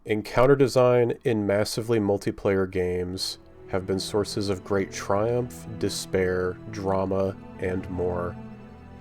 Encounter design in massively multiplayer games have been sources of great triumph, despair, drama, and more.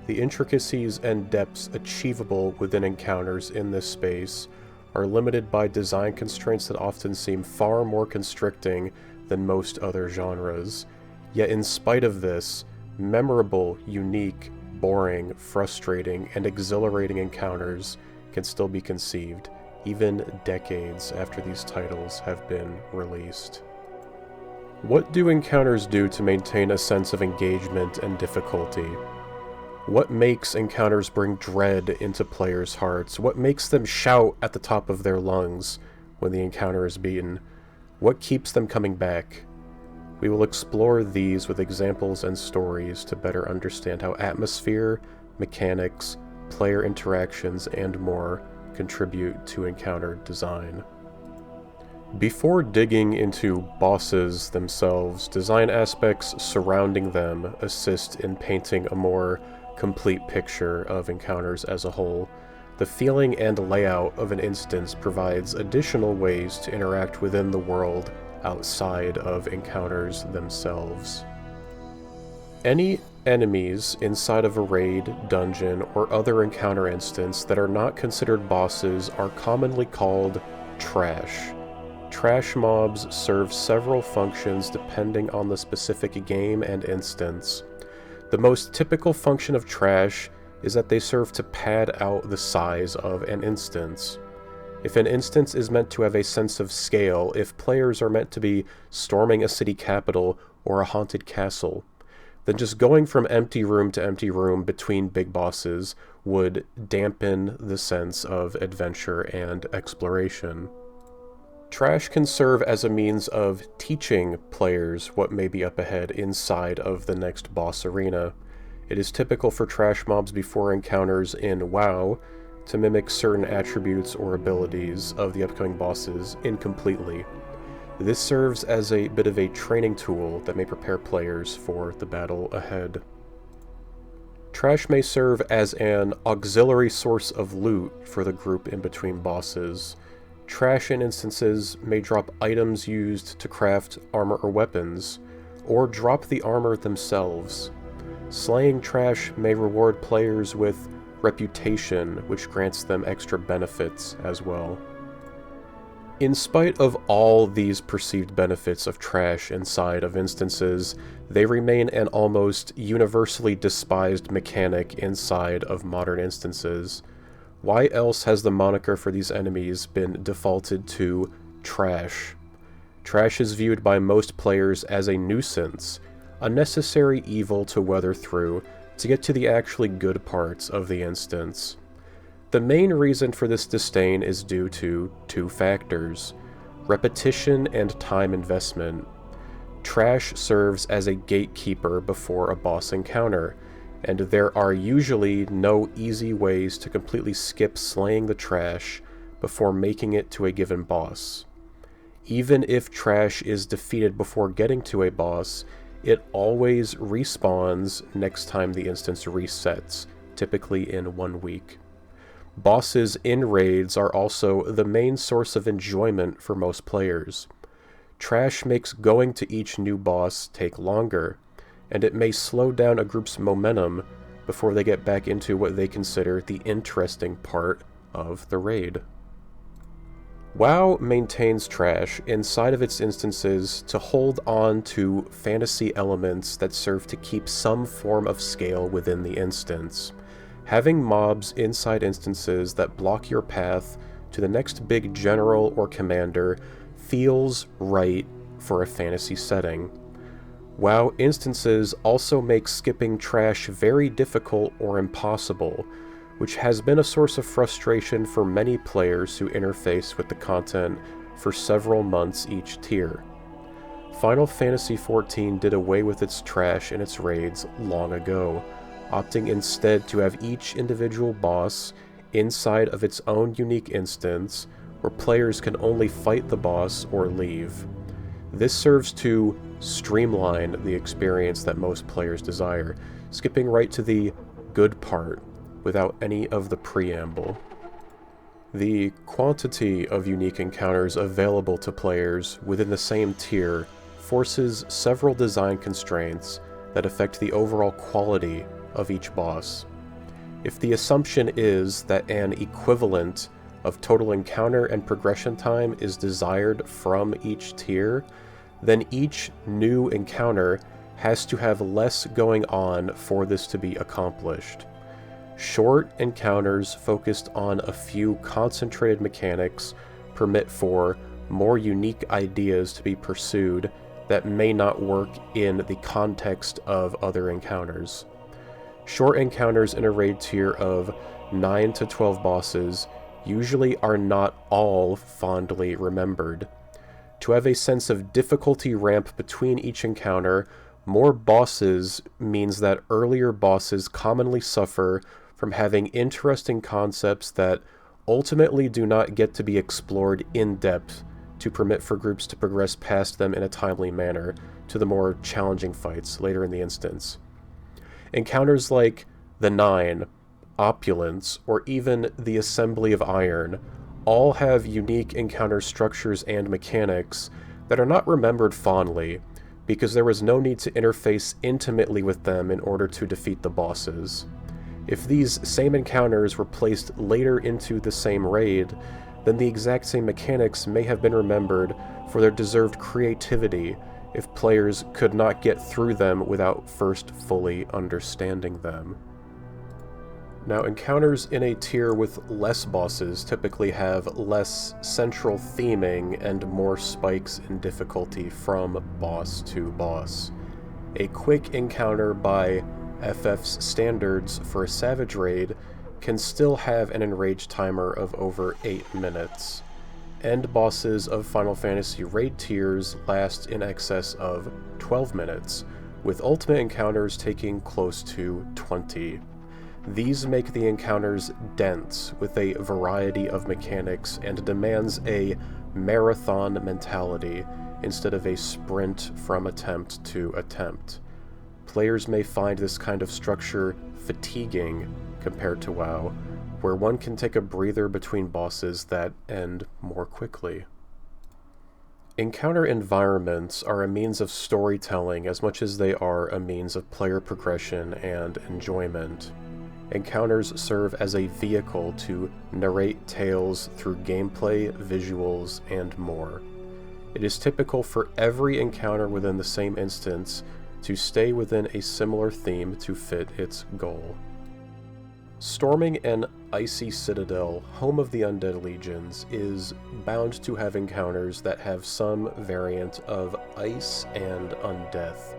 The intricacies and depths achievable within encounters in this space are limited by design constraints that often seem far more constricting than most other genres. Yet in spite of this, memorable, unique, boring, frustrating, and exhilarating encounters can still be conceived, even decades after these titles have been released. What do encounters do to maintain a sense of engagement and difficulty? What makes encounters bring dread into players' hearts? What makes them shout at the top of their lungs when the encounter is beaten? What keeps them coming back? We will explore these with examples and stories to better understand how atmosphere, mechanics, player interactions, and more contribute to encounter design. Before digging into bosses themselves, design aspects surrounding them assist in painting a more complete picture of encounters as a whole. The feeling and layout of an instance provides additional ways to interact within the world outside of encounters themselves. Any enemies inside of a raid, dungeon, or other encounter instance that are not considered bosses are commonly called trash. Trash mobs serve several functions depending on the specific game and instance. The most typical function of trash is that they serve to pad out the size of an instance. If an instance is meant to have a sense of scale, if players are meant to be storming a city capital or a haunted castle, then just going from empty room to empty room between big bosses would dampen the sense of adventure and exploration. Trash can serve as a means of teaching players what may be up ahead inside of the next boss arena. It is typical for trash mobs before encounters in WoW to mimic certain attributes or abilities of the upcoming bosses incompletely. This serves as a bit of a training tool that may prepare players for the battle ahead. Trash may serve as an auxiliary source of loot for the group in between bosses. Trash in instances may drop items used to craft armor or weapons, or drop the armor themselves. Slaying trash may reward players with reputation, which grants them extra benefits as well. In spite of all these perceived benefits of trash inside of instances, they remain an almost universally despised mechanic inside of modern instances. Why else has the moniker for these enemies been defaulted to trash? Trash is viewed by most players as a nuisance, a necessary evil to weather through to get to the actually good parts of the instance. The main reason for this disdain is due to two factors: repetition and time investment. Trash serves as a gatekeeper before a boss encounter, and there are usually no easy ways to completely skip slaying the trash before making it to a given boss. Even if trash is defeated before getting to a boss, it always respawns next time the instance resets, typically in 1 week. Bosses in raids are also the main source of enjoyment for most players. Trash makes going to each new boss take longer, and it may slow down a group's momentum before they get back into what they consider the interesting part of the raid. WoW maintains trash inside of its instances to hold on to fantasy elements that serve to keep some form of scale within the instance. Having mobs inside instances that block your path to the next big general or commander feels right for a fantasy setting. WoW instances also make skipping trash very difficult or impossible, which has been a source of frustration for many players who interface with the content for several months each tier. Final Fantasy XIV did away with its trash in its raids long ago, opting instead to have each individual boss inside of its own unique instance, where players can only fight the boss or leave. This serves to streamline the experience that most players desire, skipping right to the good part without any of the preamble. The quantity of unique encounters available to players within the same tier forces several design constraints that affect the overall quality of each boss. If the assumption is that an equivalent of total encounter and progression time is desired from each tier, then each new encounter has to have less going on for this to be accomplished. Short encounters focused on a few concentrated mechanics permit for more unique ideas to be pursued that may not work in the context of other encounters. Short encounters in a raid tier of 9 to 12 bosses usually are not all fondly remembered. To have a sense of difficulty ramp between each encounter, more bosses means that earlier bosses commonly suffer from having interesting concepts that ultimately do not get to be explored in depth to permit for groups to progress past them in a timely manner to the more challenging fights later in the instance. Encounters like the Nine, Opulence, or even the Assembly of Iron all have unique encounter structures and mechanics that are not remembered fondly because there was no need to interface intimately with them in order to defeat the bosses. If these same encounters were placed later into the same raid, then the exact same mechanics may have been remembered for their deserved creativity if players could not get through them without first fully understanding them. Now, encounters in a tier with less bosses typically have less central theming and more spikes in difficulty from boss to boss. A quick encounter by FF's standards for a Savage raid can still have an enrage timer of over 8 minutes. End bosses of Final Fantasy raid tiers last in excess of 12 minutes, with ultimate encounters taking close to 20. These make the encounters dense with a variety of mechanics and demands a marathon mentality instead of a sprint from attempt to attempt. Players may find this kind of structure fatiguing compared to WoW, where one can take a breather between bosses that end more quickly. Encounter environments are a means of storytelling as much as they are a means of player progression and enjoyment. Encounters serve as a vehicle to narrate tales through gameplay, visuals, and more. It is typical for every encounter within the same instance to stay within a similar theme to fit its goal. Storming an icy citadel, home of the undead legions, is bound to have encounters that have some variant of ice and undeath.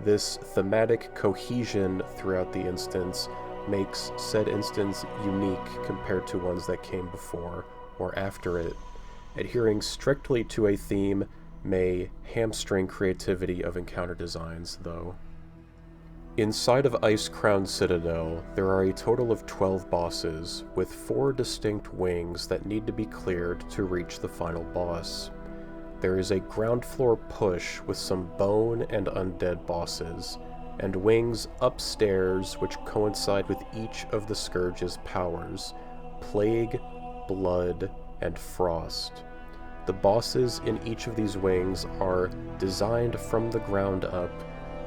This thematic cohesion throughout the instance makes said instance unique compared to ones that came before or after it. Adhering strictly to a theme may hamstring creativity of encounter designs, though. Inside of Ice-Crowned Citadel, there are a total of 12 bosses, with 4 distinct wings that need to be cleared to reach the final boss. There is a ground floor push with some bone and undead bosses, and wings upstairs which coincide with each of the Scourge's powers: Plague, Blood, and Frost. The bosses in each of these wings are designed from the ground up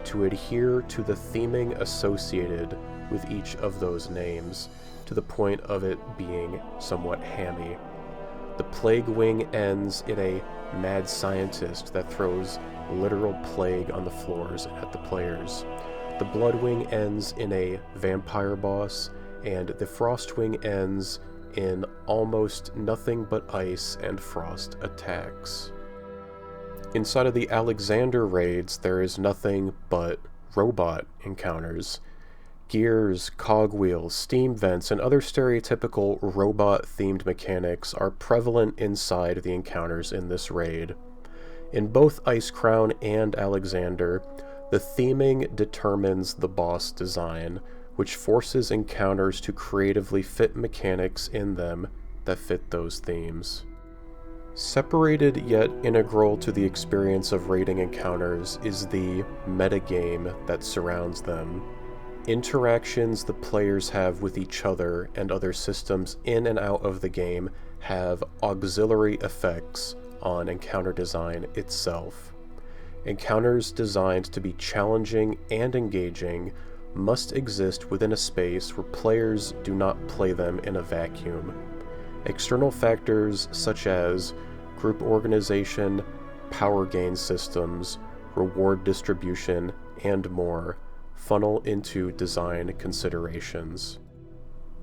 to adhere to the theming associated with each of those names, to the point of it being somewhat hammy. The Plague Wing ends in a mad scientist that throws literal plague on the floors and at the players. The Blood Wing ends in a vampire boss, and the Frost Wing ends in almost nothing but ice and frost attacks. Inside of the Alexander raids, there is nothing but robot encounters. Gears, cogwheels, steam vents, and other stereotypical robot-themed mechanics are prevalent inside the encounters in this raid. In both Icecrown and Alexander, the theming determines the boss design, which forces encounters to creatively fit mechanics in them that fit those themes. Separated yet integral to the experience of raiding encounters is the metagame that surrounds them. Interactions the players have with each other and other systems in and out of the game have auxiliary effects on encounter design itself. Encounters designed to be challenging and engaging must exist within a space where players do not play them in a vacuum. External factors such as group organization, power gain systems, reward distribution, and more funnel into design considerations.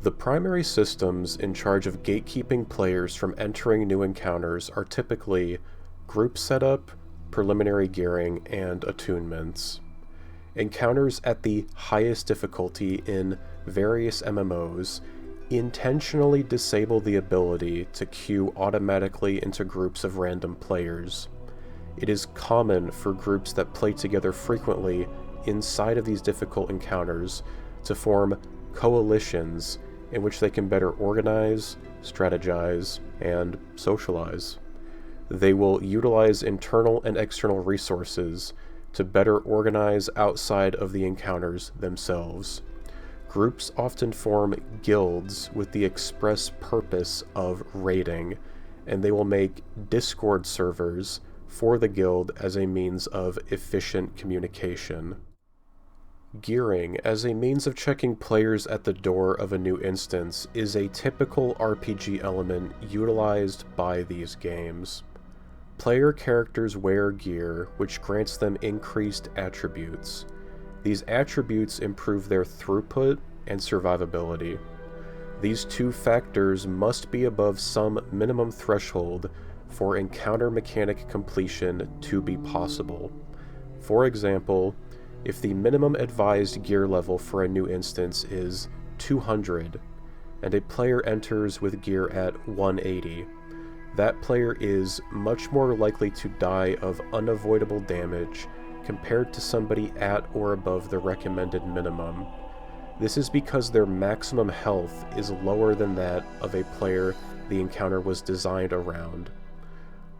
The primary systems in charge of gatekeeping players from entering new encounters are typically group setup, preliminary gearing, and attunements. Encounters at the highest difficulty in various MMOs intentionally disable the ability to queue automatically into groups of random players. It is common for groups that play together frequently inside of these difficult encounters to form coalitions in which they can better organize, strategize, and socialize. They will utilize internal and external resources to better organize outside of the encounters themselves. Groups often form guilds with the express purpose of raiding, and they will make Discord servers for the guild as a means of efficient communication. Gearing as a means of checking players at the door of a new instance is a typical RPG element utilized by these games. Player characters wear gear, which grants them increased attributes. These attributes improve their throughput and survivability. These two factors must be above some minimum threshold for encounter mechanic completion to be possible. For example, if the minimum advised gear level for a new instance is 200, and a player enters with gear at 180, that player is much more likely to die of unavoidable damage compared to somebody at or above the recommended minimum. This is because their maximum health is lower than that of a player the encounter was designed around.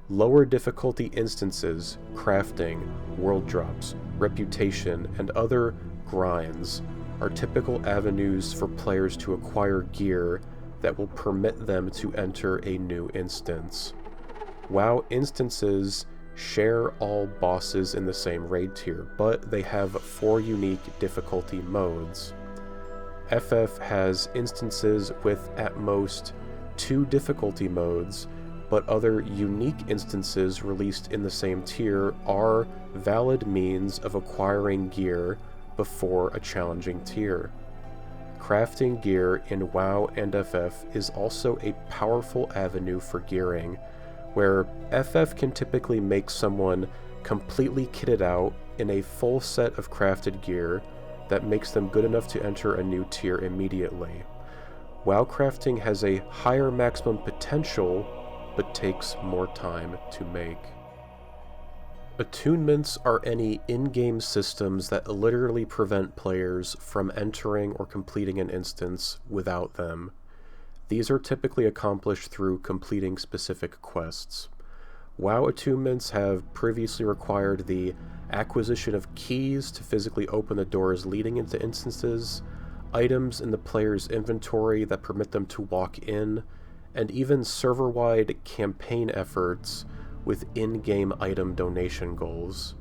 Lower difficulty instances, crafting, world drops, reputation, and other grinds are typical avenues for players to acquire gear that will permit them to enter a new instance. WoW instances share all bosses in the same raid tier, but they have 4 unique difficulty modes. FF has instances with at most 2 difficulty modes, but other unique instances released in the same tier are valid means of acquiring gear before a challenging tier. Crafting gear in WoW and FF is also a powerful avenue for gearing, where FF can typically make someone completely kitted out in a full set of crafted gear that makes them good enough to enter a new tier immediately. WoW crafting has a higher maximum potential, but takes more time to make. Attunements are any in-game systems that literally prevent players from entering or completing an instance without them. These are typically accomplished through completing specific quests. WoW attunements have previously required the acquisition of keys to physically open the doors leading into instances, items in the player's inventory that permit them to walk in, and even server-wide campaign efforts with in-game item donation goals.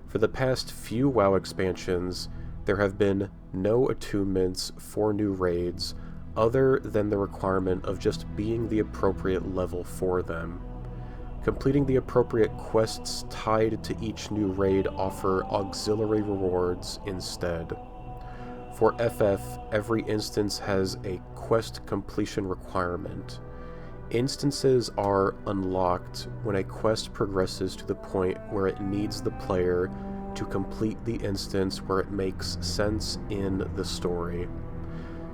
For the past few WoW expansions, there have been no attunements for new raids other than the requirement of just being the appropriate level for them. Completing the appropriate quests tied to each new raid offer auxiliary rewards instead. For FF, every instance has a quest completion requirement. Instances are unlocked when a quest progresses to the point where it needs the player to complete the instance where it makes sense in the story.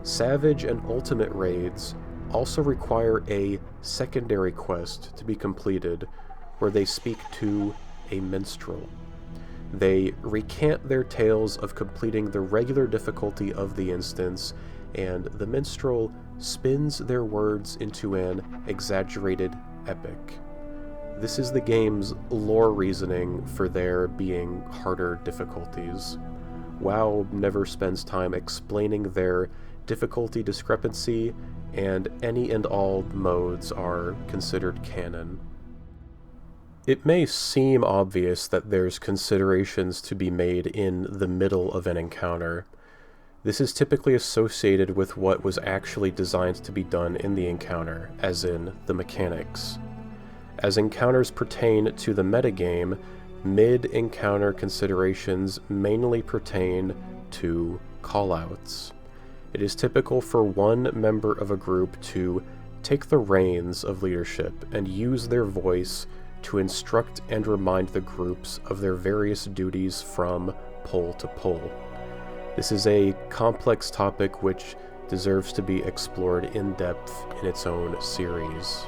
Savage and Ultimate raids also require a secondary quest to be completed where they speak to a minstrel. They recant their tales of completing the regular difficulty of the instance, and the minstrel spins their words into an exaggerated epic. This is the game's lore reasoning for there being harder difficulties. WoW never spends time explaining their difficulty discrepancy, and any and all modes are considered canon. It may seem obvious that there's considerations to be made in the middle of an encounter. This is typically associated with what was actually designed to be done in the encounter, as in the mechanics. As encounters pertain to the metagame, mid-encounter considerations mainly pertain to callouts. It is typical for one member of a group to take the reins of leadership and use their voice to instruct and remind the groups of their various duties from pole to pole. This is a complex topic which deserves to be explored in depth in its own series.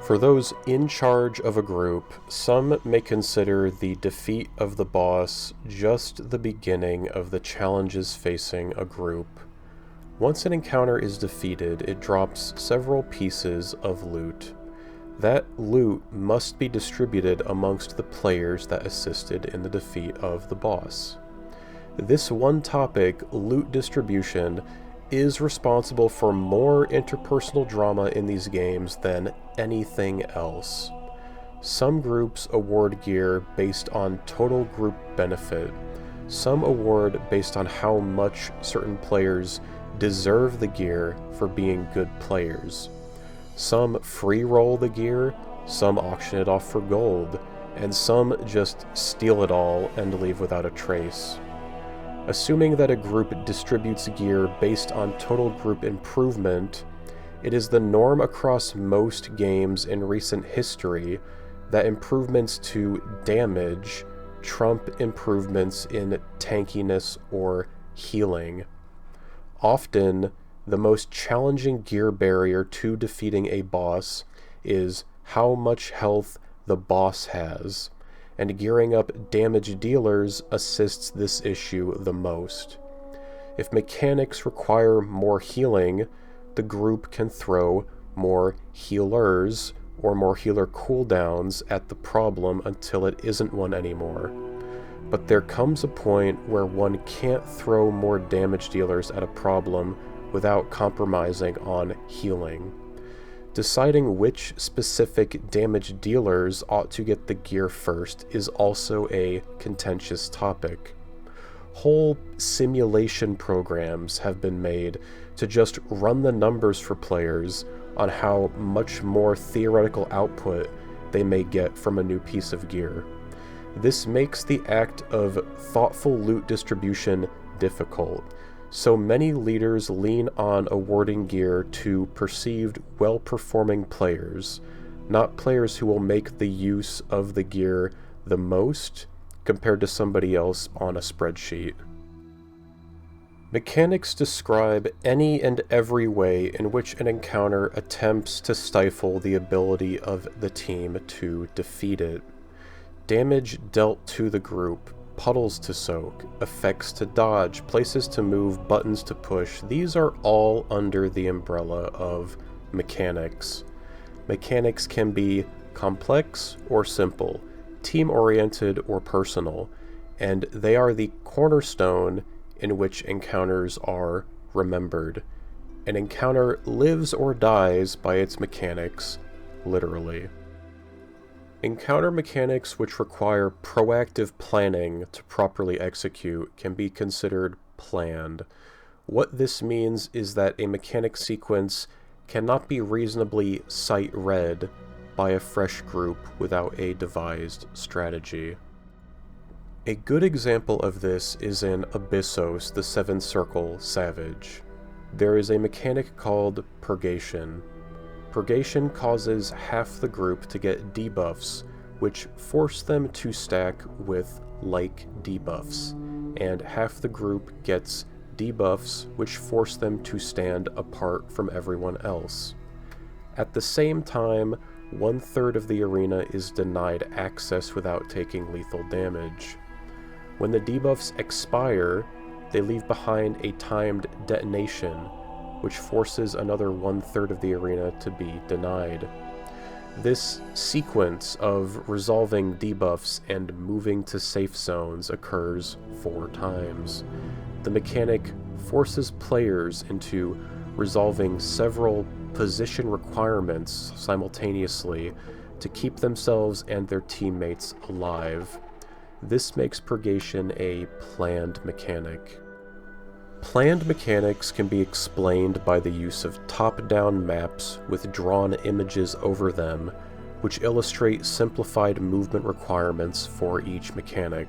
For those in charge of a group, some may consider the defeat of the boss just the beginning of the challenges facing a group. Once an encounter is defeated, it drops several pieces of loot. That loot must be distributed amongst the players that assisted in the defeat of the boss. This one topic, loot distribution, is responsible for more interpersonal drama in these games than anything else. Some groups award gear based on total group benefit. Some award based on how much certain players deserve the gear for being good players. Some free roll the gear, some auction it off for gold, and some just steal it all and leave without a trace. Assuming that a group distributes gear based on total group improvement, it is the norm across most games in recent history that improvements to damage trump improvements in tankiness or healing. Often, the most challenging gear barrier to defeating a boss is how much health the boss has, and gearing up damage dealers assists this issue the most. If mechanics require more healing, the group can throw more healers or more healer cooldowns at the problem until it isn't one anymore. But there comes a point where one can't throw more damage dealers at a problem without compromising on healing. Deciding which specific damage dealers ought to get the gear first is also a contentious topic. Whole simulation programs have been made to just run the numbers for players on how much more theoretical output they may get from a new piece of gear. This makes the act of thoughtful loot distribution difficult, so many leaders lean on awarding gear to perceived well-performing players, not players who will make the use of the gear the most compared to somebody else on a spreadsheet. Mechanics describe any and every way in which an encounter attempts to stifle the ability of the team to defeat it. Damage dealt to the group, puddles to soak, effects to dodge, places to move, buttons to push, these are all under the umbrella of mechanics. Mechanics can be complex or simple, team-oriented or personal, and they are the cornerstone in which encounters are remembered. An encounter lives or dies by its mechanics, literally. Encounter mechanics which require proactive planning to properly execute can be considered planned. What this means is that a mechanic sequence cannot be reasonably sight-read by a fresh group without a devised strategy. A good example of this is in Abyssos, the Seven Circle Savage. There is a mechanic called Purgation. Purgation causes half the group to get debuffs, which force them to stack with like debuffs, and half the group gets debuffs which force them to stand apart from everyone else. At the same time, 1/3 of the arena is denied access without taking lethal damage. When the debuffs expire, they leave behind a timed detonation, which forces another 1/3 of the arena to be denied. This sequence of resolving debuffs and moving to safe zones occurs 4 times. The mechanic forces players into resolving several position requirements simultaneously to keep themselves and their teammates alive. This makes purgation a planned mechanic. Planned mechanics can be explained by the use of top-down maps with drawn images over them, which illustrate simplified movement requirements for each mechanic.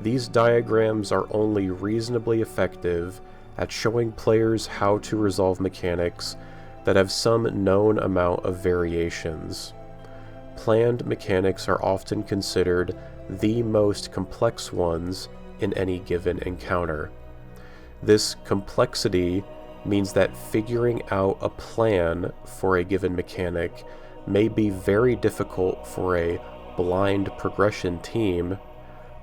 These diagrams are only reasonably effective at showing players how to resolve mechanics that have some known amount of variations. Planned mechanics are often considered the most complex ones in any given encounter. This complexity means that figuring out a plan for a given mechanic may be very difficult for a blind progression team,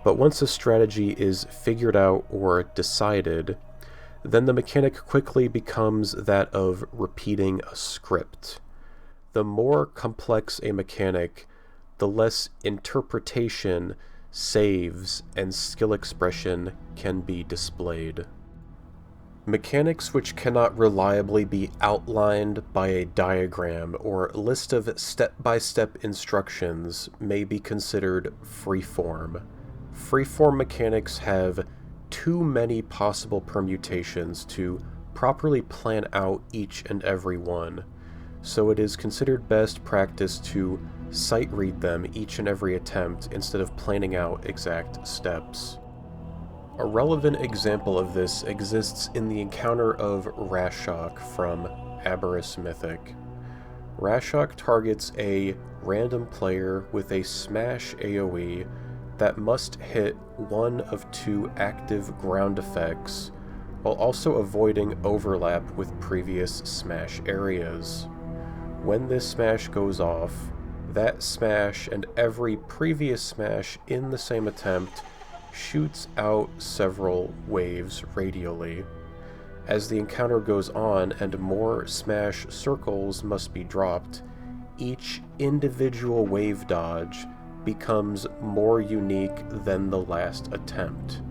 but once a strategy is figured out or decided, then the mechanic quickly becomes that of repeating a script. The more complex a mechanic, the less interpretation, saves, and skill expression can be displayed. Mechanics which cannot reliably be outlined by a diagram or list of step-by-step instructions may be considered freeform. Freeform mechanics have too many possible permutations to properly plan out each and every one, so it is considered best practice to sight read them each and every attempt instead of planning out exact steps. A relevant example of this exists in the encounter of Rashok from Aberrus Mythic. Rashok targets a random player with a smash AoE that must hit one of 2 active ground effects, while also avoiding overlap with previous smash areas. When this smash goes off, that smash and every previous smash in the same attempt shoots out several waves radially. As the encounter goes on and more smash circles must be dropped, each individual wave dodge becomes more unique than the last attempt.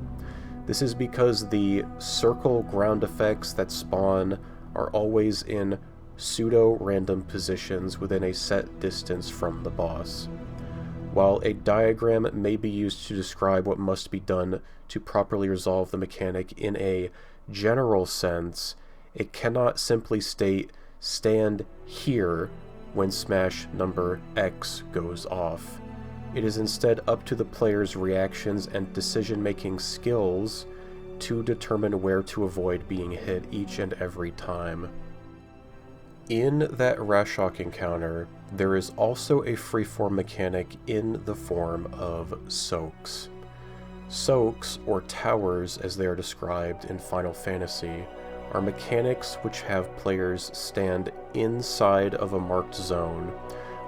This is because the circle ground effects that spawn are always in pseudo-random positions within a set distance from the boss. While a diagram may be used to describe what must be done to properly resolve the mechanic in a general sense, it cannot simply state, "stand here" when smash number X goes off. It is instead up to the player's reactions and decision-making skills to determine where to avoid being hit each and every time. In that Rashok encounter, there is also a freeform mechanic in the form of soaks. Soaks, or towers as they are described in Final Fantasy, are mechanics which have players stand inside of a marked zone,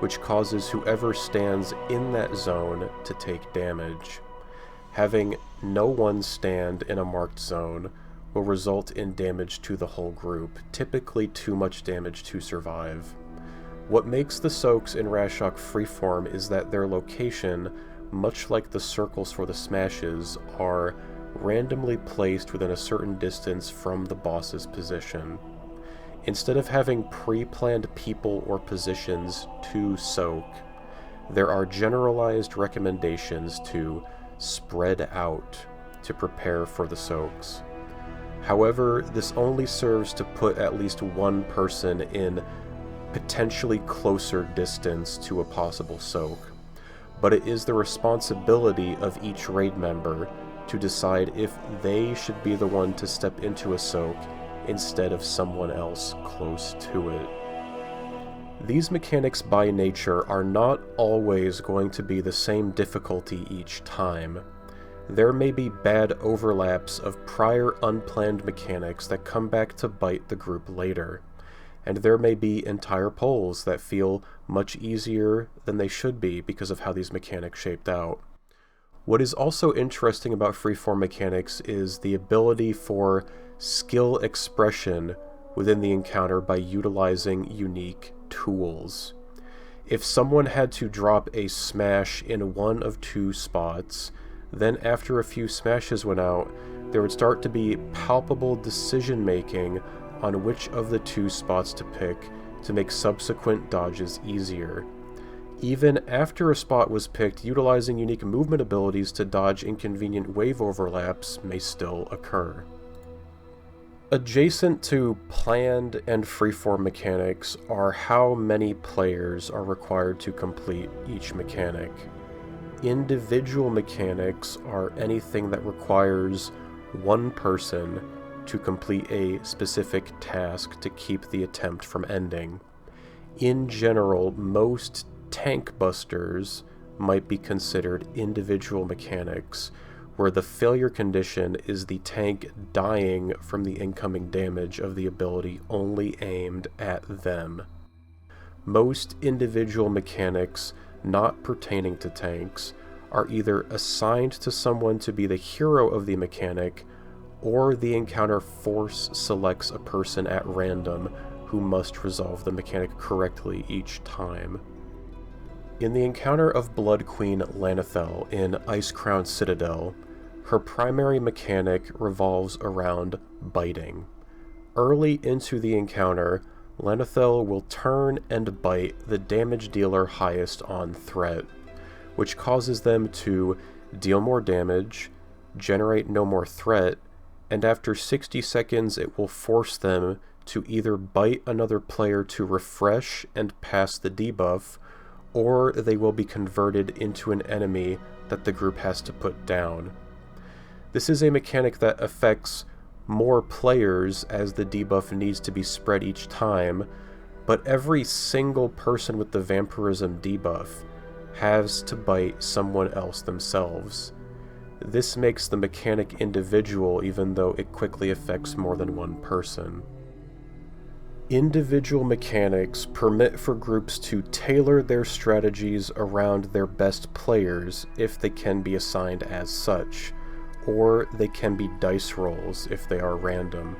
which causes whoever stands in that zone to take damage. Having no one stand in a marked zone will result in damage to the whole group, typically too much damage to survive. What makes the soaks in Rashok freeform is that their location, much like the circles for the smashes, are randomly placed within a certain distance from the boss's position. Instead of having pre-planned people or positions to soak, there are generalized recommendations to spread out to prepare for the soaks. However, this only serves to put at least one person in potentially closer distance to a possible soak, but it is the responsibility of each raid member to decide if they should be the one to step into a soak instead of someone else close to it. These mechanics by nature are not always going to be the same difficulty each time. There may be bad overlaps of prior unplanned mechanics that come back to bite the group later, and there may be entire polls that feel much easier than they should be because of how these mechanics shaped out. What is also interesting about freeform mechanics is the ability for skill expression within the encounter by utilizing unique tools. If someone had to drop a smash in one of two spots, then after a few smashes went out, there would start to be palpable decision-making on which of the two spots to pick to make subsequent dodges easier. Even after a spot was picked, utilizing unique movement abilities to dodge inconvenient wave overlaps may still occur. Adjacent to planned and freeform mechanics are how many players are required to complete each mechanic. Individual mechanics are anything that requires one person to complete a specific task to keep the attempt from ending. In general, most tank busters might be considered individual mechanics, where the failure condition is the tank dying from the incoming damage of the ability only aimed at them. Most individual mechanics not pertaining to tanks are either assigned to someone to be the hero of the mechanic, or the encounter force selects a person at random who must resolve the mechanic correctly each time. In the encounter of Blood Queen Lanethel in Icecrown Citadel, her primary mechanic revolves around biting. Early into the encounter, Lanethel will turn and bite the damage dealer highest on threat, which causes them to deal more damage, generate no more threat, and after 60 seconds it will force them to either bite another player to refresh and pass the debuff, or they will be converted into an enemy that the group has to put down. This is a mechanic that affects more players as the debuff needs to be spread each time, but every single person with the vampirism debuff has to bite someone else themselves. This makes the mechanic individual even though it quickly affects more than one person. Individual mechanics permit for groups to tailor their strategies around their best players if they can be assigned as such, or they can be dice rolls if they are random.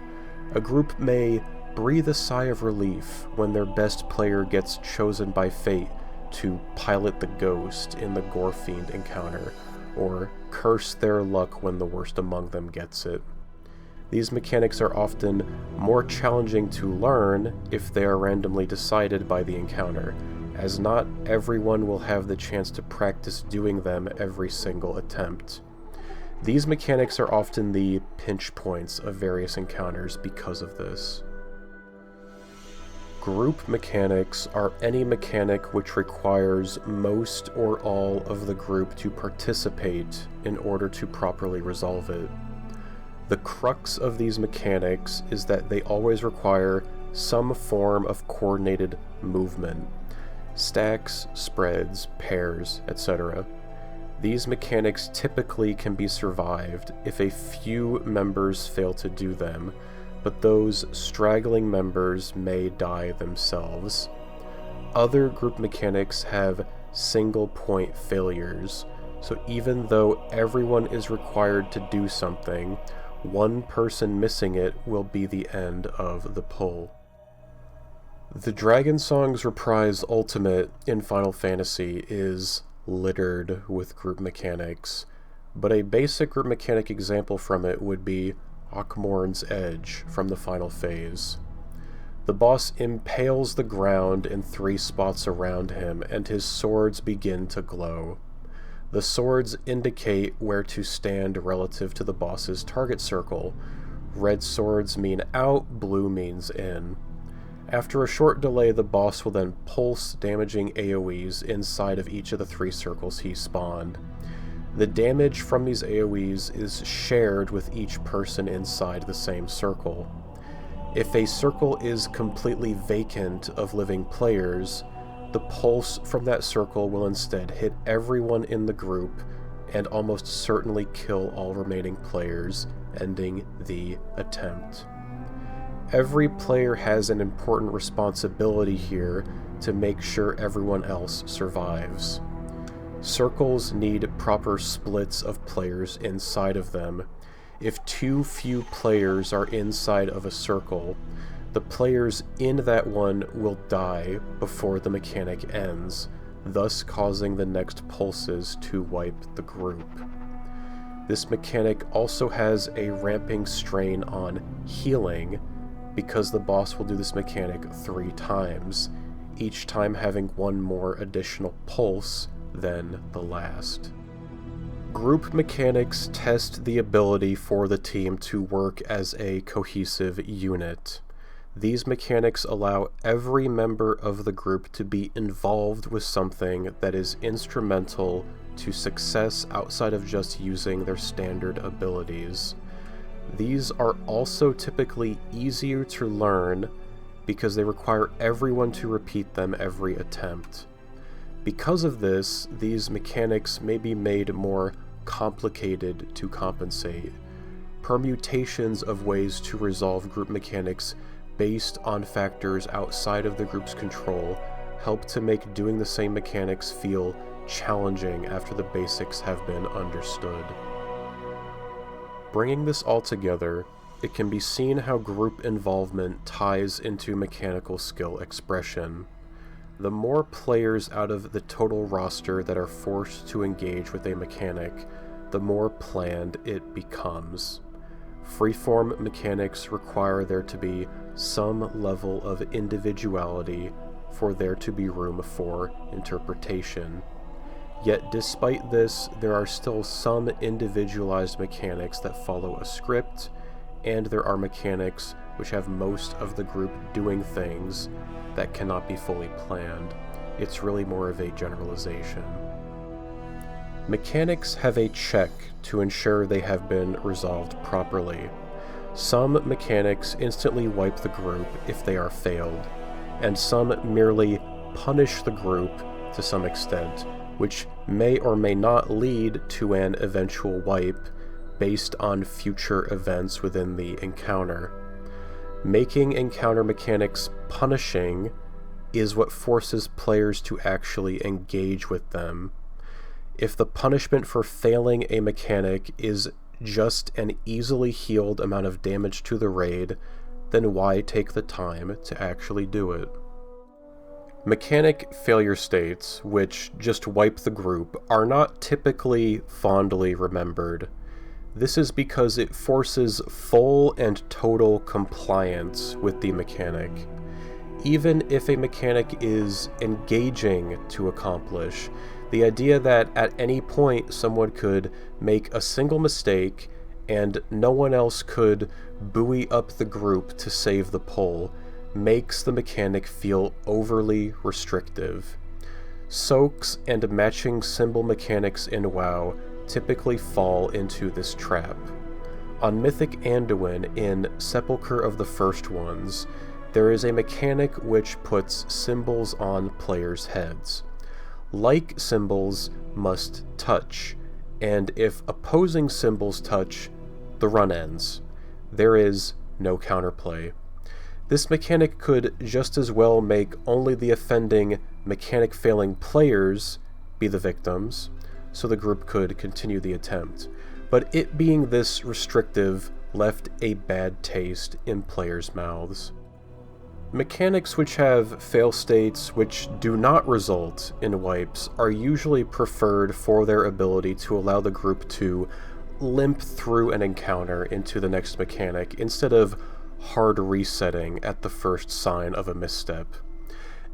A group may breathe a sigh of relief when their best player gets chosen by fate to pilot the ghost in the Gorefiend encounter, or curse their luck when the worst among them gets it. These mechanics are often more challenging to learn if they are randomly decided by the encounter, as not everyone will have the chance to practice doing them every single attempt. These mechanics are often the pinch points of various encounters because of this. Group mechanics are any mechanic which requires most or all of the group to participate in order to properly resolve it. The crux of these mechanics is that they always require some form of coordinated movement. Stacks, spreads, pairs, etc. These mechanics typically can be survived if a few members fail to do them, but those straggling members may die themselves. Other group mechanics have single point failures, so even though everyone is required to do something, one person missing it will be the end of the pull. The Dragon Song's Reprise Ultimate in Final Fantasy is littered with group mechanics, but a basic group mechanic example from it would be Akmorn's Edge from the final phase. The boss impales the ground in 3 spots around him, and his swords begin to glow. The swords indicate where to stand relative to the boss's target circle. Red swords mean out, blue means in. After a short delay, the boss will then pulse damaging AoEs inside of each of the 3 circles he spawned. The damage from these AoEs is shared with each person inside the same circle. If a circle is completely vacant of living players, the pulse from that circle will instead hit everyone in the group and almost certainly kill all remaining players, ending the attempt. Every player has an important responsibility here to make sure everyone else survives. Circles need proper splits of players inside of them. If too few players are inside of a circle, the players in that one will die before the mechanic ends, thus causing the next pulses to wipe the group. This mechanic also has a ramping strain on healing, because the boss will do this mechanic 3 times, each time having one more additional pulse than the last. Group mechanics test the ability for the team to work as a cohesive unit. These mechanics allow every member of the group to be involved with something that is instrumental to success outside of just using their standard abilities. These are also typically easier to learn because they require everyone to repeat them every attempt. Because of this, these mechanics may be made more complicated to compensate. Permutations of ways to resolve group mechanics based on factors outside of the group's control help to make doing the same mechanics feel challenging after the basics have been understood. Bringing this all together, it can be seen how group involvement ties into mechanical skill expression. The more players out of the total roster that are forced to engage with a mechanic, the more planned it becomes. Freeform mechanics require there to be some level of individuality for there to be room for interpretation. Yet despite this, there are still some individualized mechanics that follow a script, and there are mechanics which have most of the group doing things that cannot be fully planned. It's really more of a generalization. Mechanics have a check to ensure they have been resolved properly. Some mechanics instantly wipe the group if they are failed, and some merely punish the group to some extent, which may or may not lead to an eventual wipe based on future events within the encounter. Making encounter mechanics punishing is what forces players to actually engage with them. If the punishment for failing a mechanic is just an easily healed amount of damage to the raid, then why take the time to actually do it? Mechanic failure states, which just wipe the group, are not typically fondly remembered. This is because it forces full and total compliance with the mechanic. Even if a mechanic is engaging to accomplish, the idea that at any point someone could make a single mistake and no one else could buoy up the group to save the pull makes the mechanic feel overly restrictive. Soaks and matching symbol mechanics in WoW typically fall into this trap. On Mythic Anduin in Sepulchre of the First Ones, there is a mechanic which puts symbols on players' heads. Like symbols must touch, and if opposing symbols touch, the run ends. There is no counterplay. This mechanic could just as well make only the offending mechanic-failing players be the victims, so the group could continue the attempt. But it being this restrictive left a bad taste in players' mouths. Mechanics which have fail states which do not result in wipes are usually preferred for their ability to allow the group to limp through an encounter into the next mechanic instead of hard resetting at the first sign of a misstep.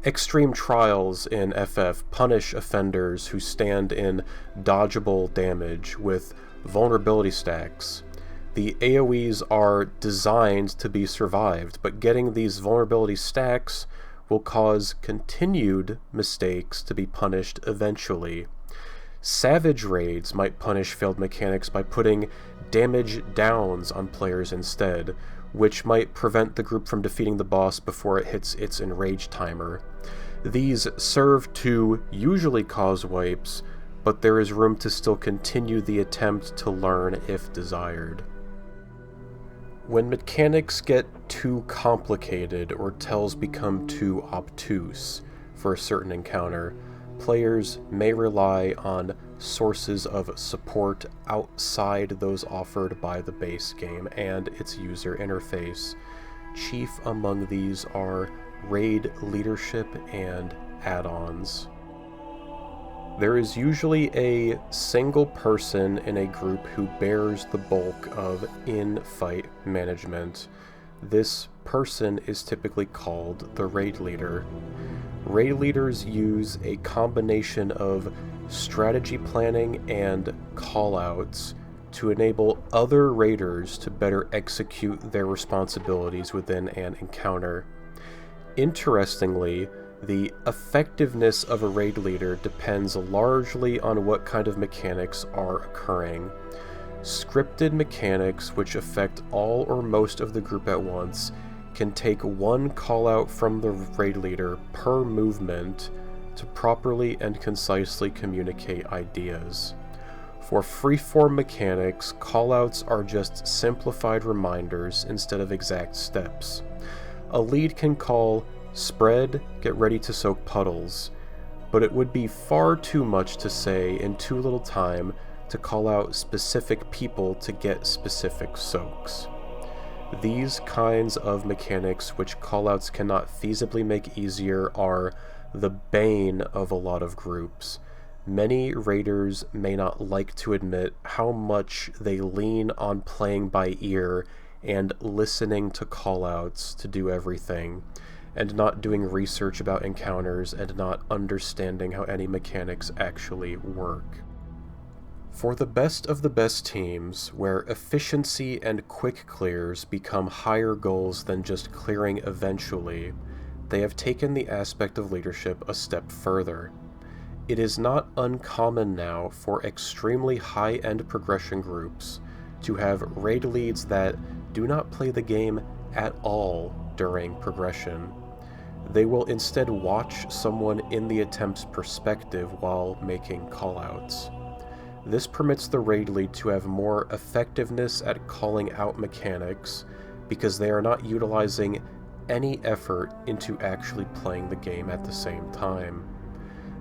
Extreme trials in FF punish offenders who stand in dodgeable damage with vulnerability stacks. The AoEs are designed to be survived, but getting these vulnerability stacks will cause continued mistakes to be punished eventually. Savage raids might punish failed mechanics by putting damage downs on players instead, which might prevent the group from defeating the boss before it hits its enrage timer. These serve to usually cause wipes, but there is room to still continue the attempt to learn if desired. When mechanics get too complicated or tells become too obtuse for a certain encounter, players may rely on sources of support outside those offered by the base game and its user interface. chief among these are raid leadership and add-ons. There is usually a single person in a group who bears the bulk of in-fight management. This person is typically called the raid leader. Raid leaders use a combination of strategy planning and callouts to enable other raiders to better execute their responsibilities within an encounter. Interestingly, the effectiveness of a raid leader depends largely on what kind of mechanics are occurring. Scripted mechanics, which affect all or most of the group at once, can take one callout from the raid leader per movement to properly and concisely communicate ideas. For freeform mechanics, callouts are just simplified reminders instead of exact steps. A lead can call, "Spread, get ready to soak puddles," but it would be far too much to say in too little time to call out specific people to get specific soaks. These kinds of mechanics which callouts cannot feasibly make easier are the bane of a lot of groups. Many raiders may not like to admit how much they lean on playing by ear and listening to callouts to do everything, and not doing research about encounters and not understanding how any mechanics actually work. For the best of the best teams, where efficiency and quick clears become higher goals than just clearing eventually, they have taken the aspect of leadership a step further. It is not uncommon now for extremely high-end progression groups to have raid leads that do not play the game at all during progression. They will instead watch someone in the attempt's perspective while making callouts. This permits the raid lead to have more effectiveness at calling out mechanics because they are not utilizing any effort into actually playing the game at the same time.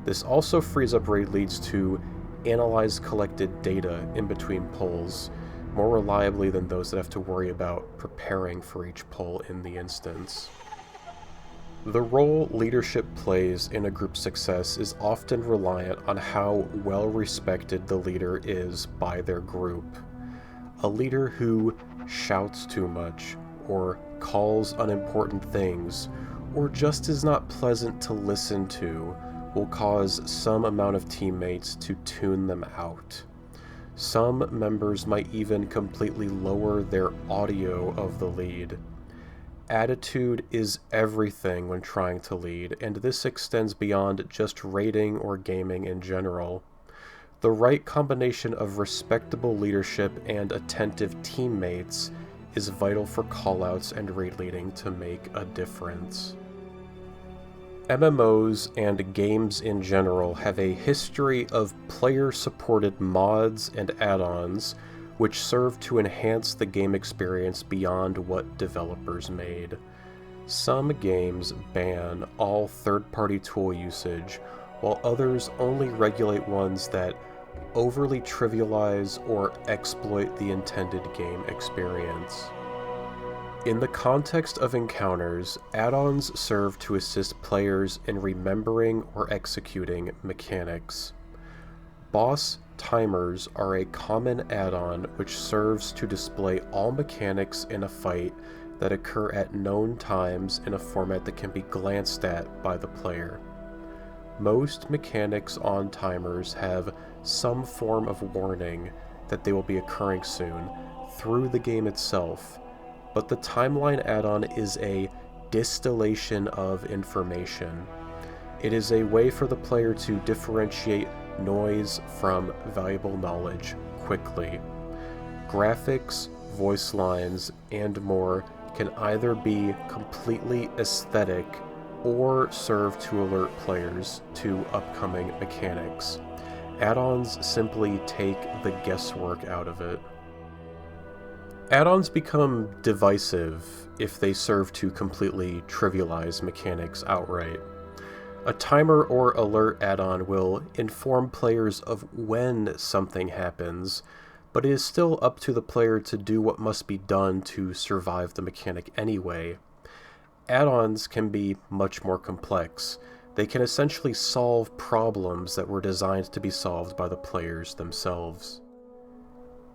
This also frees up raid leads to analyze collected data in between pulls more reliably than those that have to worry about preparing for each pull in the instance. The role leadership plays in a group's success is often reliant on how well respected the leader is by their group. A leader who shouts too much, or calls unimportant things, or just is not pleasant to listen to, will cause some amount of teammates to tune them out. Some members might even completely lower their audio of the lead. Attitude is everything when trying to lead, and this extends beyond just raiding or gaming in general. The right combination of respectable leadership and attentive teammates is vital for callouts and raid leading to make a difference. MMOs and games in general have a history of player-supported mods and add-ons which serve to enhance the game experience beyond what developers made. Some games ban all third-party tool usage, while others only regulate ones that overly trivialize or exploit the intended game experience. In the context of encounters, add-ons serve to assist players in remembering or executing mechanics. Boss timers are a common add-on which serves to display all mechanics in a fight that occur at known times in a format that can be glanced at by the player. Most mechanics on timers have some form of warning that they will be occurring soon through the game itself, but the timeline add-on is a distillation of information. It is a way for the player to differentiate noise from valuable knowledge quickly. Graphics, voice lines, and more can either be completely aesthetic or serve to alert players to upcoming mechanics. Add-ons simply take the guesswork out of it. Add-ons become divisive if they serve to completely trivialize mechanics outright. A timer or alert add-on will inform players of when something happens, but it is still up to the player to do what must be done to survive the mechanic anyway. Add-ons can be much more complex. They can essentially solve problems that were designed to be solved by the players themselves.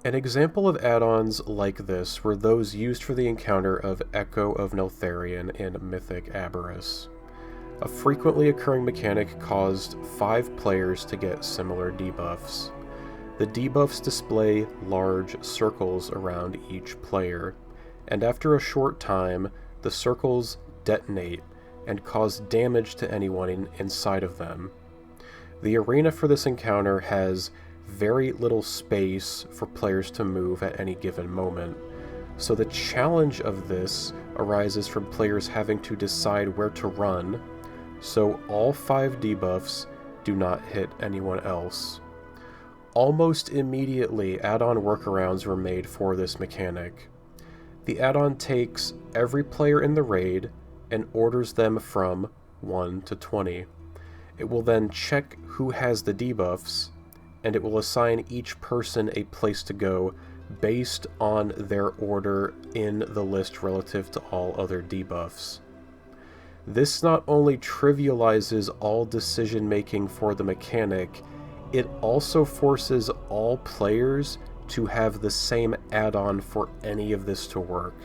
An example of add-ons like this were those used for the encounter of Echo of Neltharion in Mythic Aberrus. A frequently occurring mechanic caused 5 players to get similar debuffs. The debuffs display large circles around each player, and after a short time, the circles detonate and cause damage to anyone inside of them. The arena for this encounter has very little space for players to move at any given moment, so the challenge of this arises from players having to decide where to run, so all 5 debuffs do not hit anyone else. Almost immediately, add-on workarounds were made for this mechanic. The add-on takes every player in the raid and orders them from 1 to 20. It will then check who has the debuffs, and it will assign each person a place to go based on their order in the list relative to all other debuffs. This not only trivializes all decision-making for the mechanic, it also forces all players to have the same add-on for any of this to work.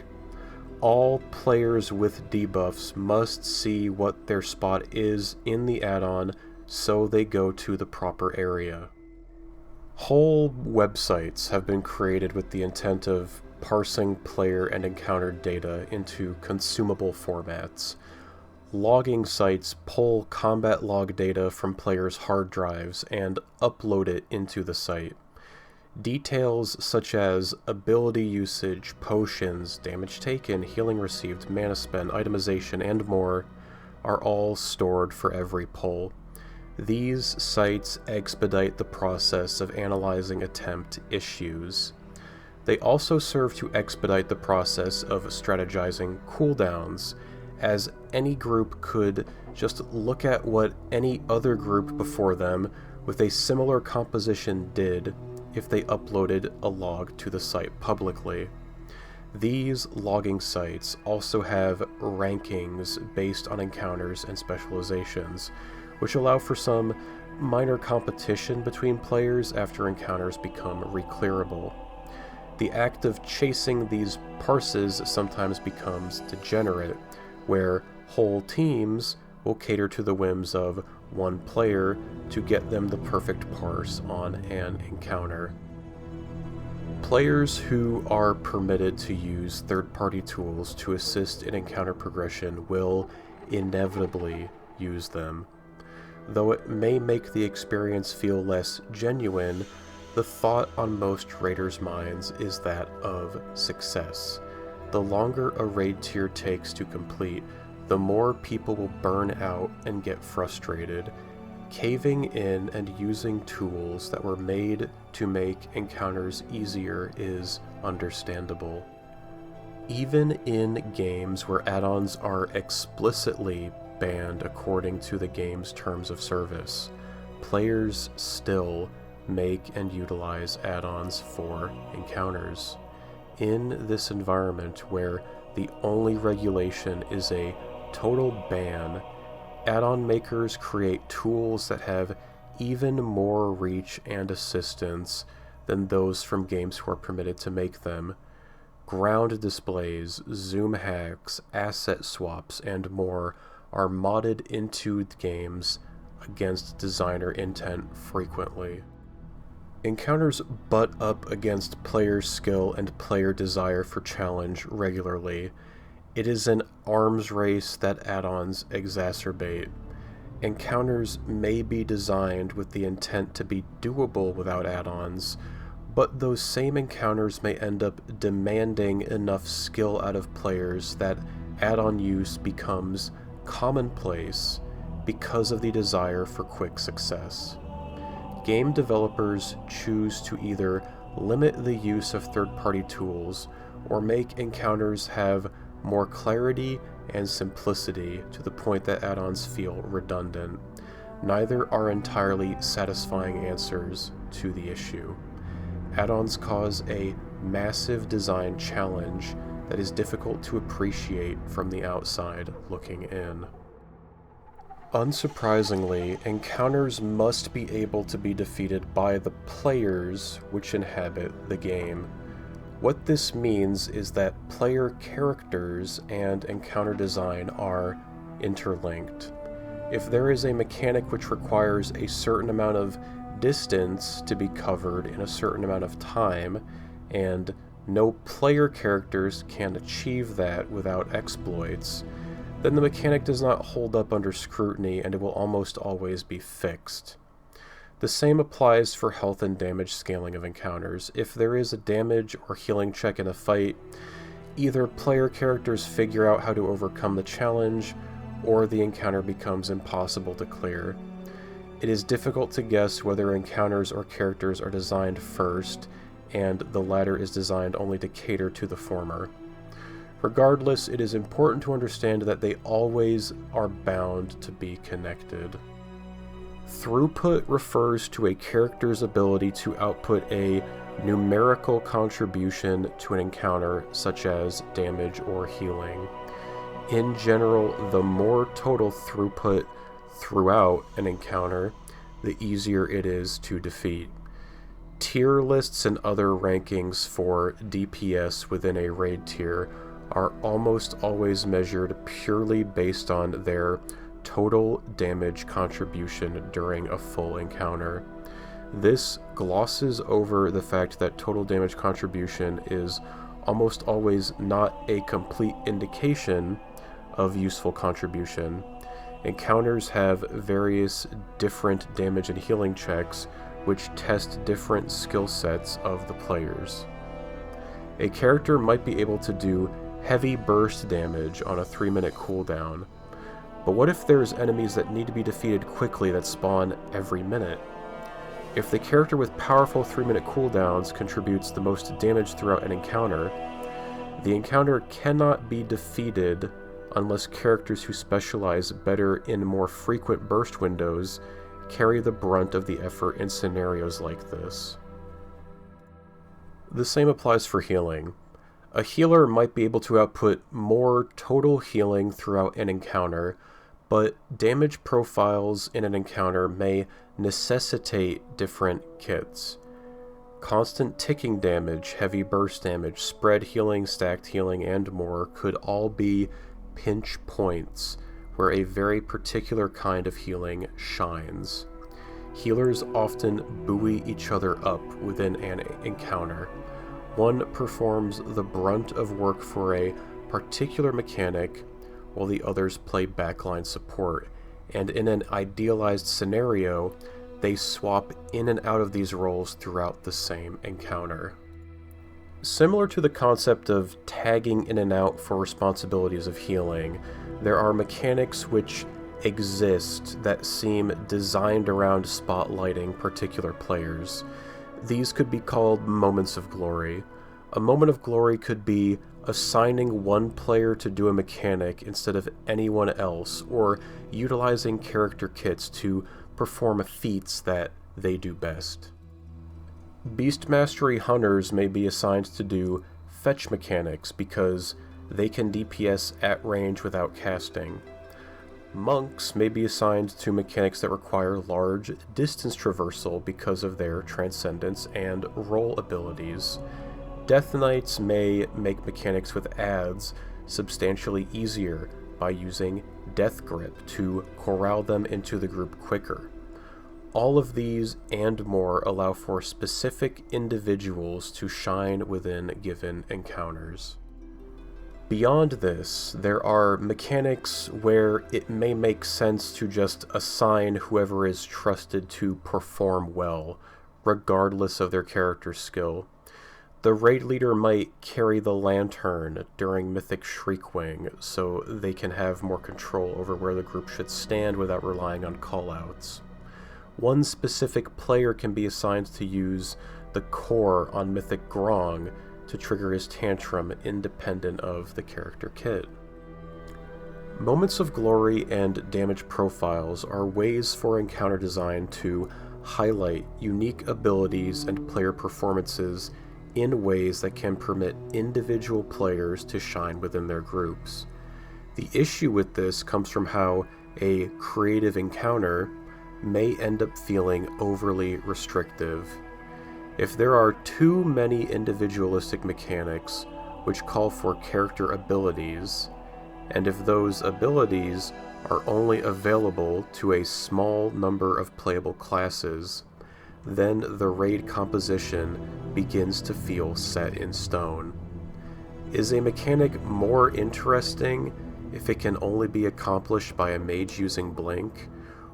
All players with debuffs must see what their spot is in the add-on, so they go to the proper area. Whole websites have been created with the intent of parsing player and encounter data into consumable formats. Logging sites pull combat log data from players' hard drives and upload it into the site. Details such as ability usage, potions, damage taken, healing received, mana spent, itemization, and more are all stored for every pull. These sites expedite the process of analyzing attempt issues. They also serve to expedite the process of strategizing cooldowns, as any group could just look at what any other group before them with a similar composition did if they uploaded a log to the site publicly. These logging sites also have rankings based on encounters and specializations, which allow for some minor competition between players after encounters become reclearable. The act of chasing these parses sometimes becomes degenerate, where whole teams will cater to the whims of one player to get them the perfect parse on an encounter. Players who are permitted to use third-party tools to assist in encounter progression will inevitably use them. Though it may make the experience feel less genuine, the thought on most raiders' minds is that of success. The longer a raid tier takes to complete, the more people will burn out and get frustrated. Caving in and using tools that were made to make encounters easier is understandable. Even in games where add-ons are explicitly banned according to the game's terms of service, players still make and utilize add-ons for encounters. In this environment where the only regulation is a total ban, add-on makers create tools that have even more reach and assistance than those from games who are permitted to make them. Ground displays, zoom hacks, asset swaps, and more are modded into games against designer intent frequently. Encounters butt up against player skill and player desire for challenge regularly. It is an arms race that add-ons exacerbate. Encounters may be designed with the intent to be doable without add-ons, but those same encounters may end up demanding enough skill out of players that add-on use becomes commonplace because of the desire for quick success. Game developers choose to either limit the use of third-party tools or make encounters have more clarity and simplicity to the point that add-ons feel redundant. Neither are entirely satisfying answers to the issue. add-ons cause a massive design challenge that is difficult to appreciate from the outside looking in. Unsurprisingly, encounters must be able to be defeated by the players which inhabit the game. What this means is that player characters and encounter design are interlinked. If there is a mechanic which requires a certain amount of distance to be covered in a certain amount of time, and no player characters can achieve that without exploits, then the mechanic does not hold up under scrutiny and it will almost always be fixed. The same applies for health and damage scaling of encounters. If there is a damage or healing check in a fight, either player characters figure out how to overcome the challenge, or the encounter becomes impossible to clear. It is difficult to guess whether encounters or characters are designed first, and the latter is designed only to cater to the former. Regardless, it is important to understand that they always are bound to be connected. Throughput refers to a character's ability to output a numerical contribution to an encounter, such as damage or healing. In general, the more total throughput throughout an encounter, the easier it is to defeat. Tier lists and other rankings for DPS within a raid tier are almost always measured purely based on their total damage contribution during a full encounter. This glosses over the fact that total damage contribution is almost always not a complete indication of useful contribution. Encounters have various different damage and healing checks which test different skill sets of the players. A character might be able to do heavy burst damage on a 3-minute cooldown, but what if there's enemies that need to be defeated quickly that spawn every minute? If the character with powerful 3-minute cooldowns contributes the most damage throughout an encounter, the encounter cannot be defeated unless characters who specialize better in more frequent burst windows carry the brunt of the effort in scenarios like this. The same applies for healing. A healer might be able to output more total healing throughout an encounter, but damage profiles in an encounter may necessitate different kits. Constant ticking damage, heavy burst damage, spread healing, stacked healing, and more could all be pinch points where a very particular kind of healing shines. Healers often buoy each other up within an encounter. One performs the brunt of work for a particular mechanic, while the others play backline support, and in an idealized scenario, they swap in and out of these roles throughout the same encounter. Similar to the concept of tagging in and out for responsibilities of healing, there are mechanics which exist that seem designed around spotlighting particular players. These could be called moments of glory. A moment of glory could be assigning one player to do a mechanic instead of anyone else, or utilizing character kits to perform feats that they do best. Beast Mastery Hunters may be assigned to do fetch mechanics because they can DPS at range without casting. Monks may be assigned to mechanics that require large distance traversal because of their transcendence and roll abilities. Death Knights may make mechanics with adds substantially easier by using Death Grip to corral them into the group quicker. All of these and more allow for specific individuals to shine within given encounters. Beyond this, there are mechanics where it may make sense to just assign whoever is trusted to perform well, regardless of their character skill. The raid leader might carry the lantern during Mythic Shriekwing, so they can have more control over where the group should stand without relying on callouts. One specific player can be assigned to use the core on Mythic Grong to trigger his tantrum independent of the character kit. Moments of glory and damage profiles are ways for encounter design to highlight unique abilities and player performances in ways that can permit individual players to shine within their groups. The issue with this comes from how a creative encounter may end up feeling overly restrictive. If there are too many individualistic mechanics which call for character abilities, and if those abilities are only available to a small number of playable classes, then the raid composition begins to feel set in stone. Is a mechanic more interesting if it can only be accomplished by a mage using Blink,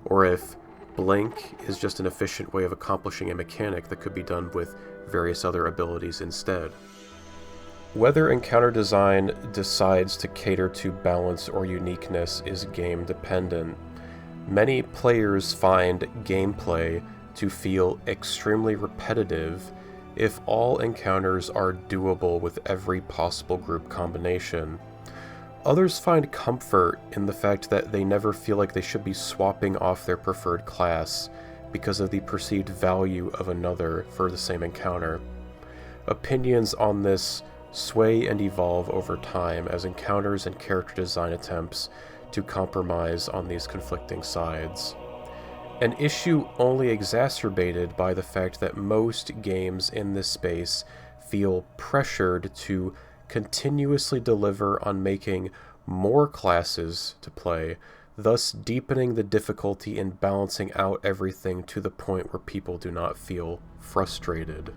or if Blink is just an efficient way of accomplishing a mechanic that could be done with various other abilities instead? Whether encounter design decides to cater to balance or uniqueness is game dependent. Many players find gameplay to feel extremely repetitive if all encounters are doable with every possible group combination. Others find comfort in the fact that they never feel like they should be swapping off their preferred class because of the perceived value of another for the same encounter. Opinions on this sway and evolve over time as encounters and character design attempts to compromise on these conflicting sides. An issue only exacerbated by the fact that most games in this space feel pressured to continuously deliver on making more classes to play, thus deepening the difficulty in balancing out everything to the point where people do not feel frustrated.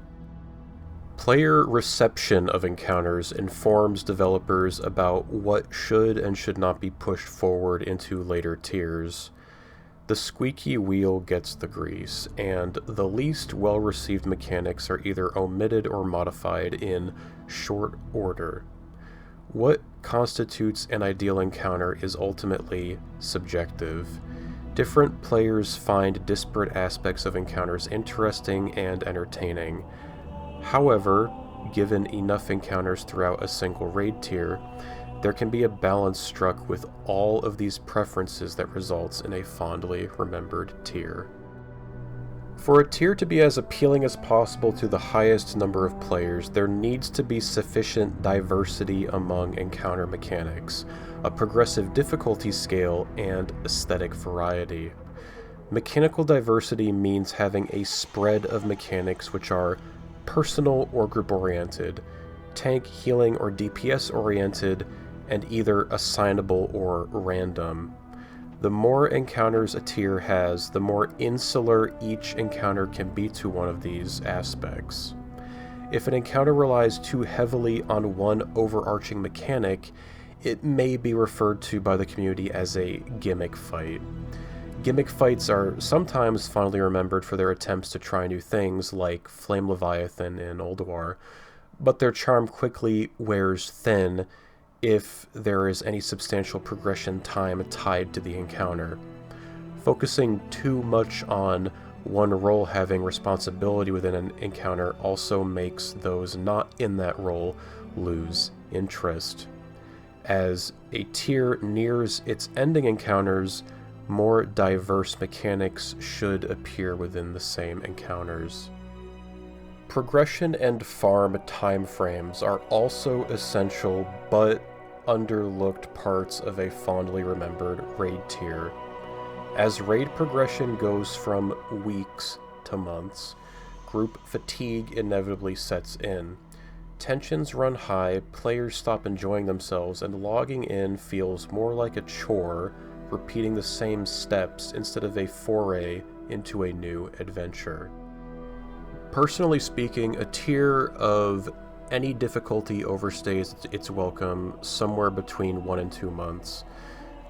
Player reception of encounters informs developers about what should and should not be pushed forward into later tiers. The squeaky wheel gets the grease, and the least well-received mechanics are either omitted or modified in short order. What constitutes an ideal encounter is ultimately subjective. Different players find disparate aspects of encounters interesting and entertaining. However, given enough encounters throughout a single raid tier, there can be a balance struck with all of these preferences that results in a fondly remembered tier. For a tier to be as appealing as possible to the highest number of players, there needs to be sufficient diversity among encounter mechanics, a progressive difficulty scale, and aesthetic variety. Mechanical diversity means having a spread of mechanics which are personal or group-oriented, tank, healing, or DPS oriented, and either assignable or random. The more encounters a tier has, the more insular each encounter can be to one of these aspects. If an encounter relies too heavily on one overarching mechanic, it may be referred to by the community as a gimmick fight. Gimmick fights are sometimes fondly remembered for their attempts to try new things, like Flame Leviathan in Ulduar, but their charm quickly wears thin if there is any substantial progression time tied to the encounter. Focusing too much on one role having responsibility within an encounter also makes those not in that role lose interest. As a tier nears its ending encounters, more diverse mechanics should appear within the same encounters. Progression and farm timeframes are also essential but underlooked parts of a fondly remembered raid tier. As raid progression goes from weeks to months, group fatigue inevitably sets in. Tensions run high, players stop enjoying themselves, and logging in feels more like a chore, repeating the same steps instead of a foray into a new adventure. Personally speaking, a tier of any difficulty overstays its welcome somewhere between 1 and 2 months.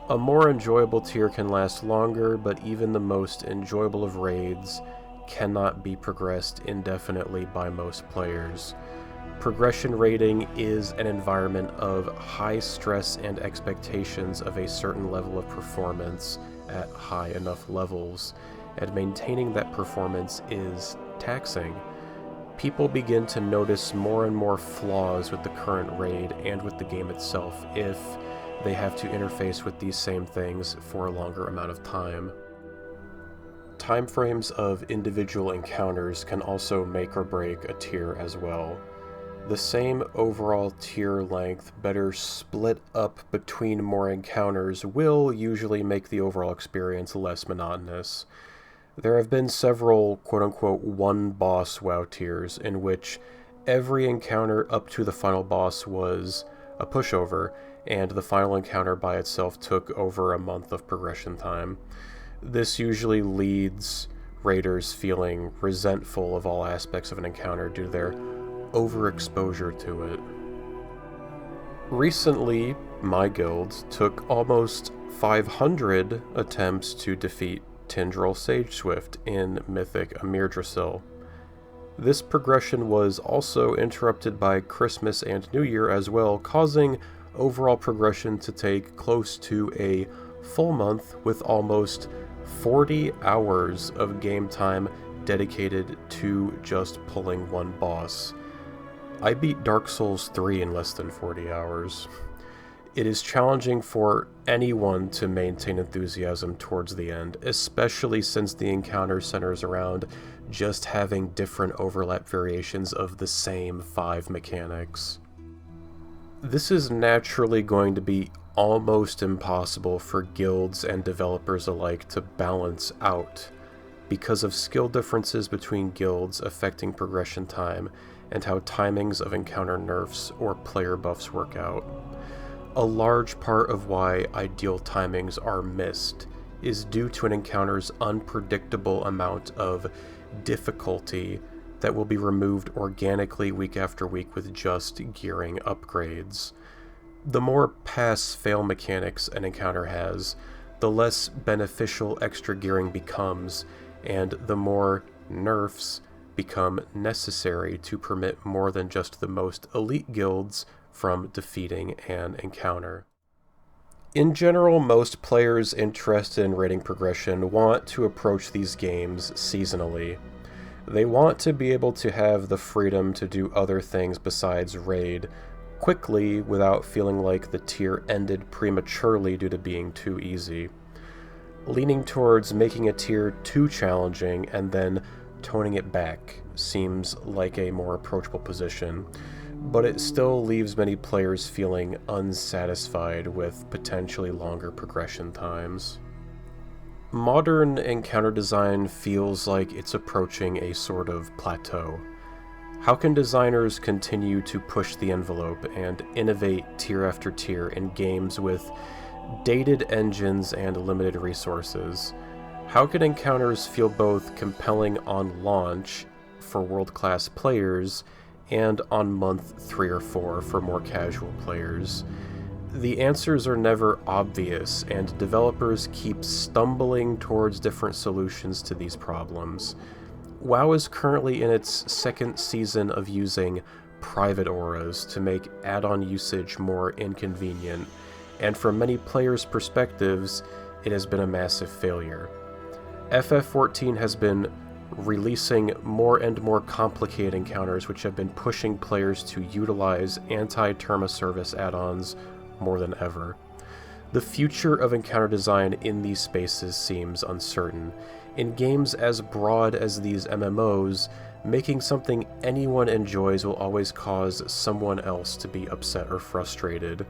A more enjoyable tier can last longer, but even the most enjoyable of raids cannot be progressed indefinitely by most players. Progression raiding is an environment of high stress and expectations of a certain level of performance at high enough levels, and maintaining that performance is taxing. People begin to notice more and more flaws with the current raid and with the game itself if they have to interface with these same things for a longer amount of time. timeframes of individual encounters can also make or break a tier as well. The same overall tier length, better split up between more encounters, will usually make the overall experience less monotonous. There have been several quote-unquote one-boss WoW tiers in which every encounter up to the final boss was a pushover, and the final encounter by itself took over a month of progression time. This usually leads raiders feeling resentful of all aspects of an encounter due to their overexposure to it. Recently, my guild took almost 500 attempts to defeat Tindral Sageswift in Mythic Amirdrasil. This progression was also interrupted by Christmas and New Year as well, causing overall progression to take close to a full month with almost 40 hours of game time dedicated to just pulling one boss. I beat Dark Souls 3 in less than 40 hours. It is challenging for anyone to maintain enthusiasm towards the end, especially since the encounter centers around just having different overlap variations of the same 5 mechanics. This is naturally going to be almost impossible for guilds and developers alike to balance out, because of skill differences between guilds affecting progression time and how timings of encounter nerfs or player buffs work out. A large part of why ideal timings are missed is due to an encounter's unpredictable amount of difficulty that will be removed organically week after week with just gearing upgrades. The more pass-fail mechanics an encounter has, the less beneficial extra gearing becomes, and the more nerfs become necessary to permit more than just the most elite guilds from defeating an encounter. In general, most players interested in raiding progression want to approach these games seasonally. They want to be able to have the freedom to do other things besides raid quickly without feeling like the tier ended prematurely due to being too easy. Leaning towards making a tier too challenging and then toning it back seems like a more approachable position, but it still leaves many players feeling unsatisfied with potentially longer progression times. Modern encounter design feels like it's approaching a sort of plateau. How can designers continue to push the envelope and innovate tier after tier in games with dated engines and limited resources? How can encounters feel both compelling on launch for world-class players and on month 3 or 4 for more casual players? The answers are never obvious, and developers keep stumbling towards different solutions to these problems. WoW is currently in its second season of using private auras to make add-on usage more inconvenient, and from many players' perspectives, it has been a massive failure. FF14 has been releasing more and more complicated encounters which have been pushing players to utilize anti-term of service add-ons more than ever. The future of encounter design in these spaces seems uncertain. In games as broad as these MMOs, making something anyone enjoys will always cause someone else to be upset or frustrated.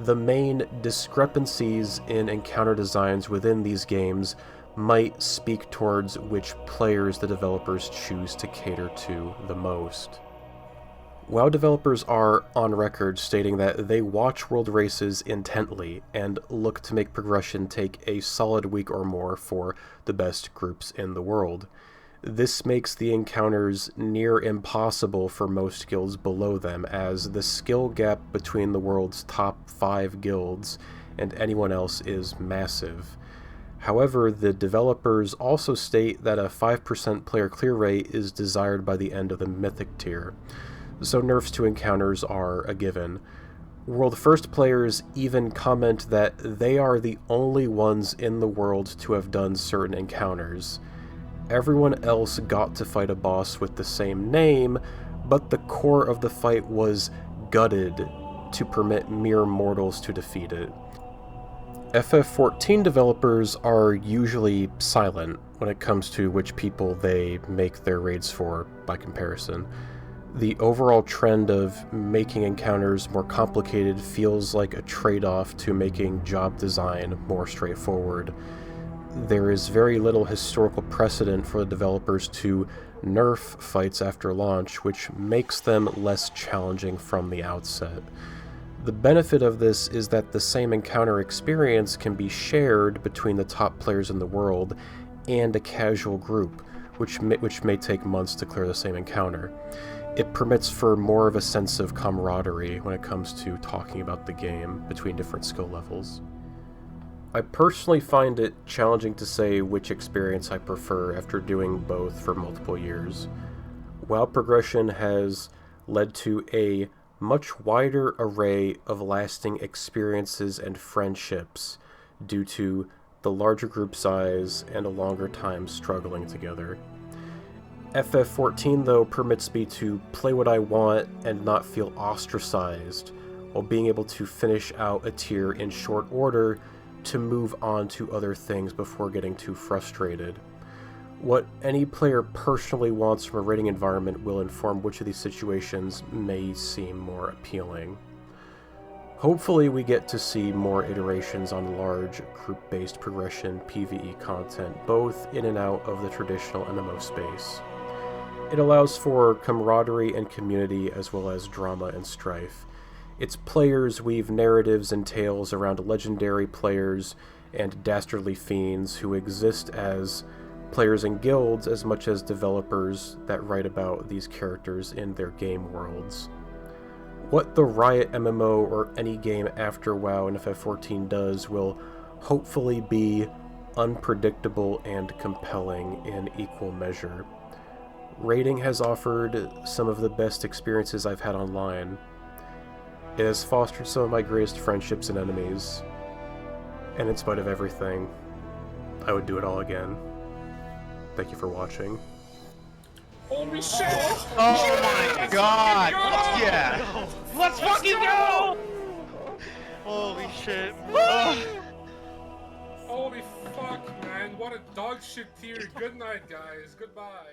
The main discrepancies in encounter designs within these games might speak towards which players the developers choose to cater to the most. WoW developers are on record stating that they watch world races intently and look to make progression take a solid week or more for the best groups in the world. This makes the encounters near impossible for most guilds below them, as the skill gap between the world's top 5 guilds and anyone else is massive. However, the developers also state that a 5% player clear rate is desired by the end of the Mythic tier, so nerfs to encounters are a given. World First players even comment that they are the only ones in the world to have done certain encounters. Everyone else got to fight a boss with the same name, but the core of the fight was gutted to permit mere mortals to defeat it. FF14 developers are usually silent when it comes to which people they make their raids for by comparison. The overall trend of making encounters more complicated feels like a trade-off to making job design more straightforward. There is very little historical precedent for the developers to nerf fights after launch, which makes them less challenging from the outset. The benefit of this is that the same encounter experience can be shared between the top players in the world and a casual group, which may take months to clear the same encounter. It permits for more of a sense of camaraderie when it comes to talking about the game between different skill levels. I personally find it challenging to say which experience I prefer after doing both for multiple years. WoW progression has led to a much wider array of lasting experiences and friendships due to the larger group size and a longer time struggling together. FF14, though, permits me to play what I want and not feel ostracized, while being able to finish out a tier in short order to move on to other things before getting too frustrated. What any player personally wants from a raiding environment will inform which of these situations may seem more appealing. Hopefully we get to see more iterations on large, group-based progression PvE content, both in and out of the traditional MMO space. It allows for camaraderie and community as well as drama and strife. Its players weave narratives and tales around legendary players and dastardly fiends who exist as players in guilds as much as developers that write about these characters in their game worlds. What the Riot MMO or any game after WoW and FF14 does will hopefully be unpredictable and compelling in equal measure. Raiding has offered some of the best experiences I've had online. It has fostered some of my greatest friendships and enemies, and in spite of everything, I would do it all again. Thank you for watching. Holy shit! Oh my god! Yeah! Let's fucking go! Holy shit. Holy fuck, man. What a dog shit tier. Good night, guys. Goodbye.